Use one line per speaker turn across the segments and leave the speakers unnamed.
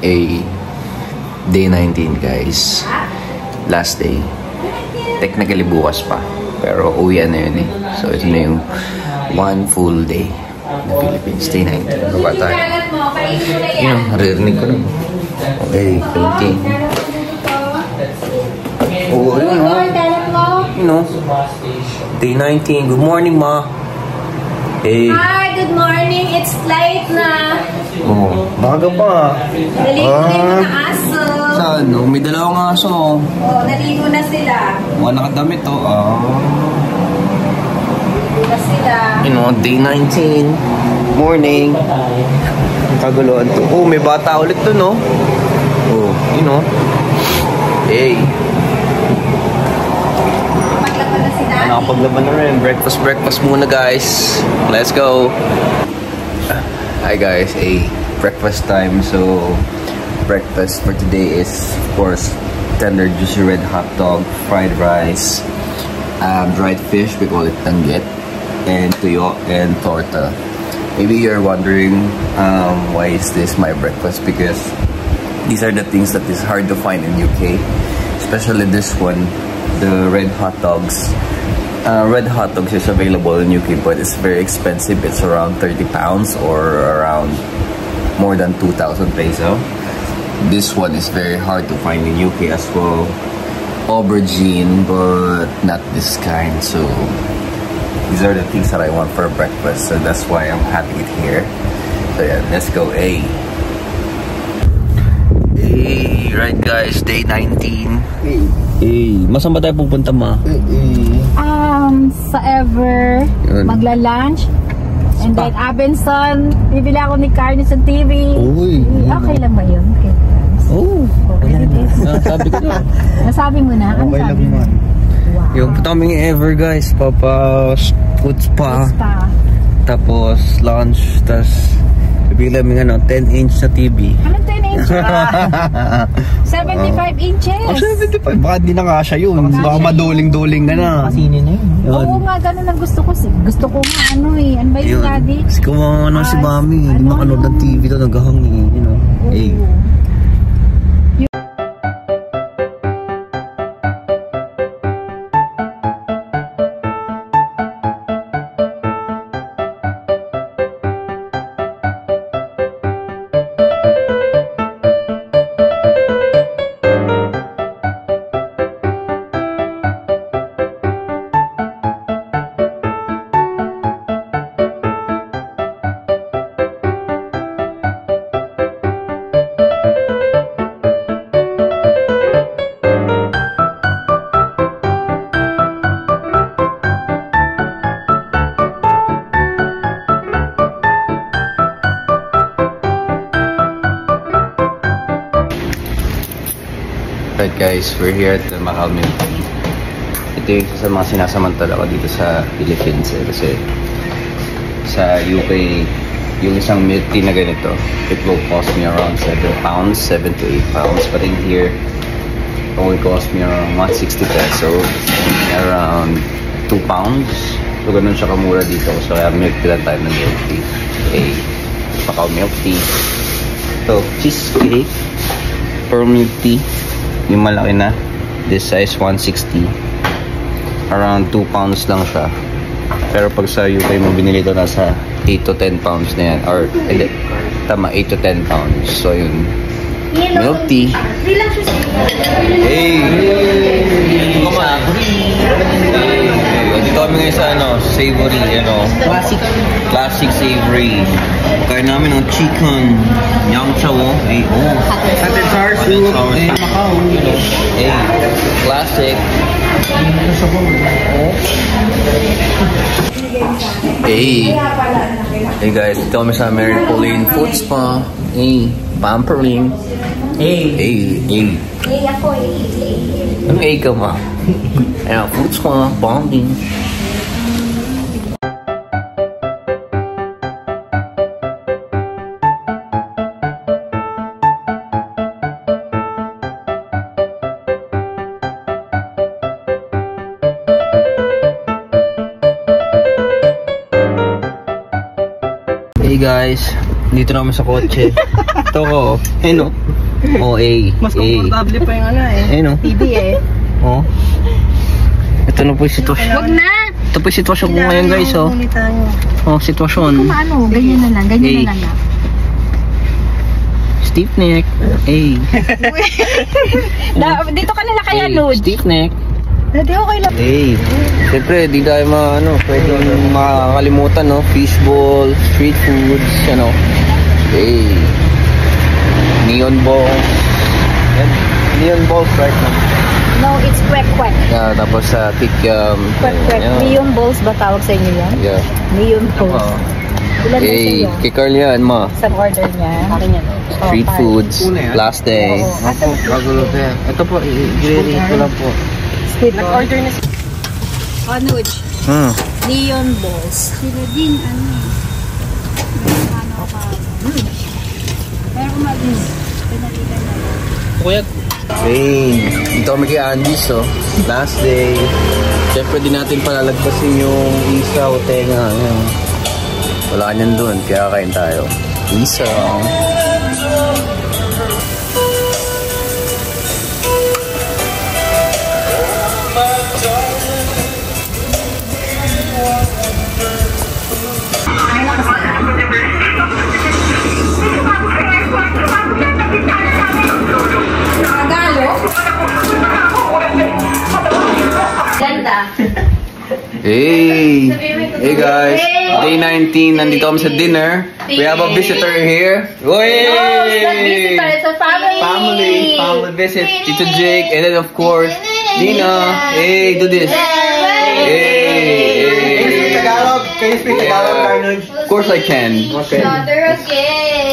day 19 guys. Last day. Technically bukas pa. Pero uwian na yun eh. So ito na yung one full day na Philippines. Day 19. Baba tayo. Yun, naririnig ko na. Okay, painting. Oh, yun o. You know, day 19. Good morning, ma. Hey.
Hi, good morning. It's late na.
Oh, baga pa.
Naligo na yung mga aso.
Saan? No? May dalawang aso.
Oh, naligo na sila.
Mga nakadamit to.
Naligo na sila.
You know, day 19. Morning. Kaguluhan to. Oh, may bata ulit to, no? Oh, you know. Hey.
Maglaban na si Daddy.
Nakapaglaban na rin. Breakfast muna, guys. Let's go. Hi, guys. Breakfast time. So, breakfast for today is, of course, tender, juicy red hot dog, fried rice, dried fish, we call it tanggit, and tuyo, and torta. Maybe you're wondering, why is this my breakfast? Because these are the things that is hard to find in UK, especially this one, the red hot dogs. Red hot dogs is available in UK, but it's very expensive. It's around 30 pounds or around more than 2,000 peso. This one is very hard to find in UK as well. Aubergine, but not this kind. So these are the things that I want for breakfast. So that's why I'm having it here. So yeah, let's go. Right guys, day 19. Masan ba tayo pupunta, ma?
Sa Ever, magla-lunch. And then Abenson, bibili ako ni Carnes sa TV.
Uy.
Okay lang ba yun? Okay.
Oh.
Okay.
Sabi ko na.
Nasabi mo na? Ano sabi mo? Wow.
Yung putaming Ever guys, food spa. Tapos lunch, tapos bibili kami 10-inch na TV.
Anong 10 inch? 75 inches.
Oh, 75. Baka di na kasha yun. Baka maduling-duling ka na.
Kasinin na yun.
Oo nga, ganun ang gusto ko. Gusto ko nga ano eh. Ano ba yung daddy?
Kasi kung si mami, makanood ng TV to, naghahangi. You know. Right guys, we're here at the Mahal Milk Tea. Ito yung isa sa mga sinasamantala ko dito sa Philippines kasi sa UK, yung isang milk tea na ganito, it will cost me around 7 pounds, 7 to 8 pounds. But in here, it only cost me around 160 pesos, around 2 pounds. So ganun siya kamura dito. So I have milk tea tayo ng milk tea. Mahal Milk Tea. So, cheesecake, pearl milk tea. Yung malaki na, this size 160, around 2 pounds lang siya. Pero pag sa UK mo binili ito, nasa 8 to 10 pounds na yan, or hindi, tama, 8 to 10 pounds. So yun, milk tea. Come on. Dito kami ngayon sa savory, classic savory. Kaya namin ng chicken, yang chow, hot and sour soup, classic. Hey guys, dito kami sa Mary Pauline Food Spa. Pampering.
Ako
Anong A ka, ma? Ayan, food spa, bonding. Hey guys, Dito naman sa kotse. Ito ko. Ayun o. Oh,
Mas komportable pa yung ano eh.
Ayun o.
TV eh.
Oh. Ito na po yung sitwasyon.
Wag na!
Ito po yung sitwasyon ko ngayon guys oh. Oh, sitwasyon.
Kung ano, ganyan na lang, ganyan na lang.
Stiff neck. Hey.
Dito ka nila kaya, Lud.
Stiff neck.
Dati okay lang.
Hey. Siyempre, di tayo pwedeng makakalimutan, no? Fishball, street foods, ano. Hey. Neon balls. Yan. Neon balls right now.
No, it's kwek-kwek.
Yeah, tapos kikiam.
Kwek-kwek. Neon balls ba tawag sa inyo yan?
Yeah.
Neon balls. Ilan na
Hey,
sa'yo?
kay Carl yan, ma.
Sa order niya. Akin yan.
Street foods, last day.
Ito po, i-rate ko lang po.
Squid ball. Nag-order na Anuj. Neon balls.
Sila din, ano ka. Pero kumagis, pinalitan na lang.
Kuya,
Hey, dito kami kay Andy's, oh. Last day. Siyempre, di natin palalagpasin yung isaw, tenga. Yan. Wala niyan doon, kaya kain tayo. Isaw.
Ganda.
Hey! Hey guys! Day 19, nandito kami sa dinner. We have a visitor here. Hey!
It's a family.
Family visit. Tito Jake, and then of course, Dina. Hey, do this. Hey!
can you speak Tagalog, Carnage?
Of course I can.
Okay.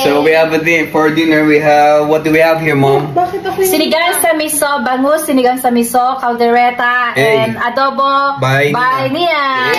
So we have for dinner, we have, what do we have here, Mom?
Sinigang sa miso, bangus, sinigang sa miso, caldereta,
Hey.
and adobo
By
Nia.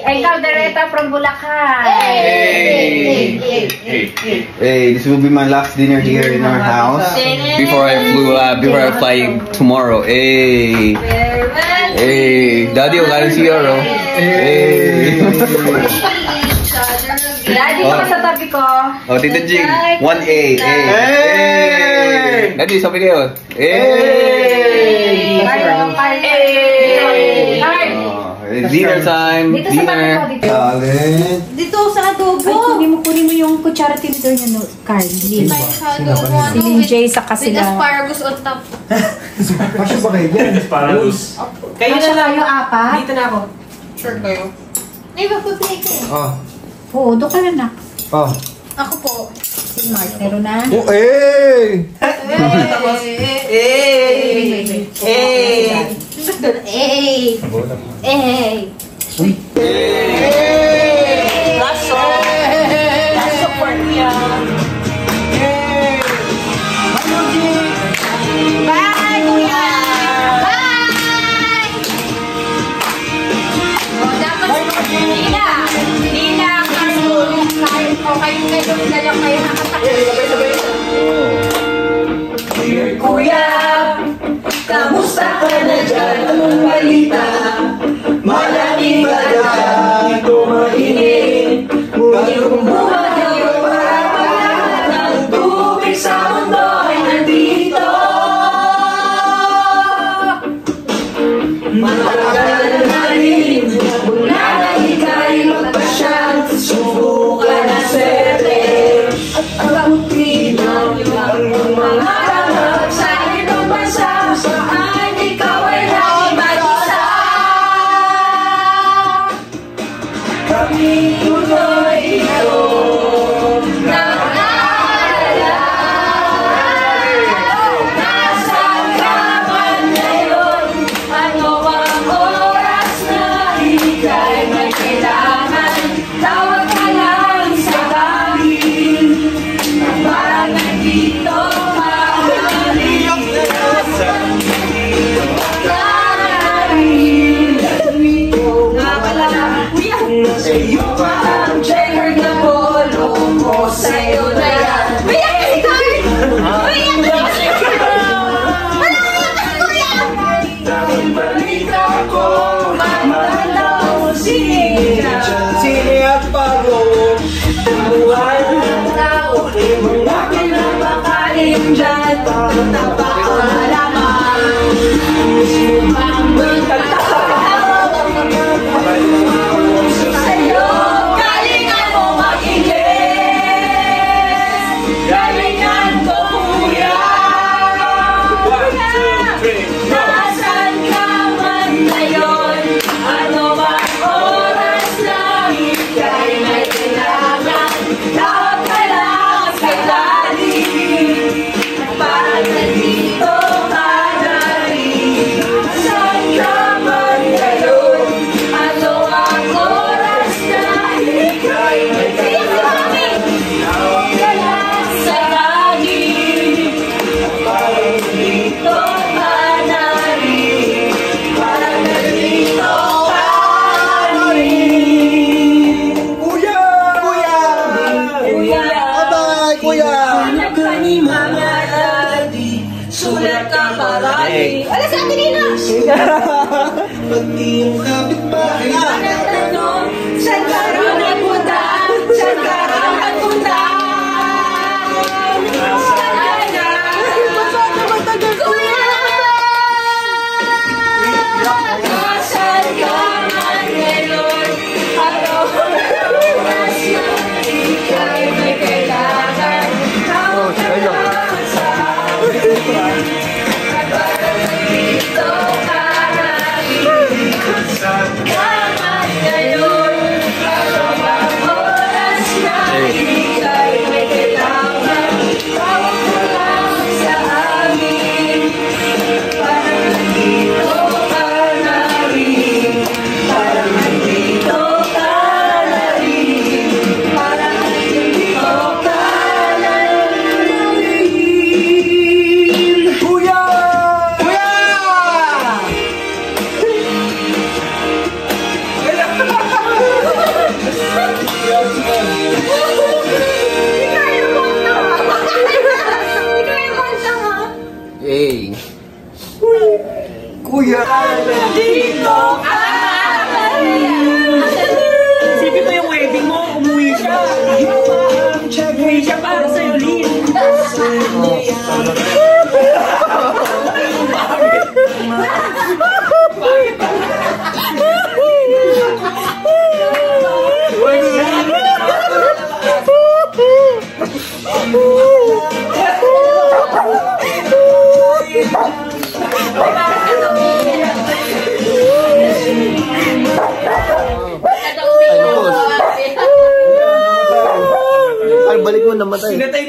And caldereta from Bulacan.
Hey, this will be my last dinner here in our house before I fly tomorrow. Hey, hey, Daddy, wala rin siya, ro. Hey.
Daddy, baka sa tabi ko.
Oh, Tita Jing, 1A. Hey. Daddy, sabi kayo. Hey. Dinner time.
Dito sa tabi ko, dito.
Dito sa adobo.
Ay, kunin mo yung kutsara tinidor niya, no, Carl.
Tayo sa adobo.
Si Lin Jay sa
With
kasila.
asparagus on top.
Pasya ba kayo yan? Asparagus.
Kayo na lang
yung apat?
Dito na ako.
Sure kayo. Ay, magpapilay ka eh.
Oh.
Oo, doon ka na na.
Oh.
Ako po.
Si Mark, meron na.
Oh, eh!
Kuya, kamusta ka na dyan? Anong balita? Malaking balang ito mainit. Ngunit kung bumagaw para maglahat ng tubig sa mundo ay nandito. Matagal na rin mula na ika'y magpasyal. Subukan na swerte at pagkabuti ng ibang mga Sini at paro Saan ka raw nagpunta? Saan ka raw nagpunta?
Hey.
Kuya!
Dito ka!
Isipin mo yung wedding mo, umuwi siya. Umuwi siya para sa'yo, Lin.
Balik mo namatay.
Sinatay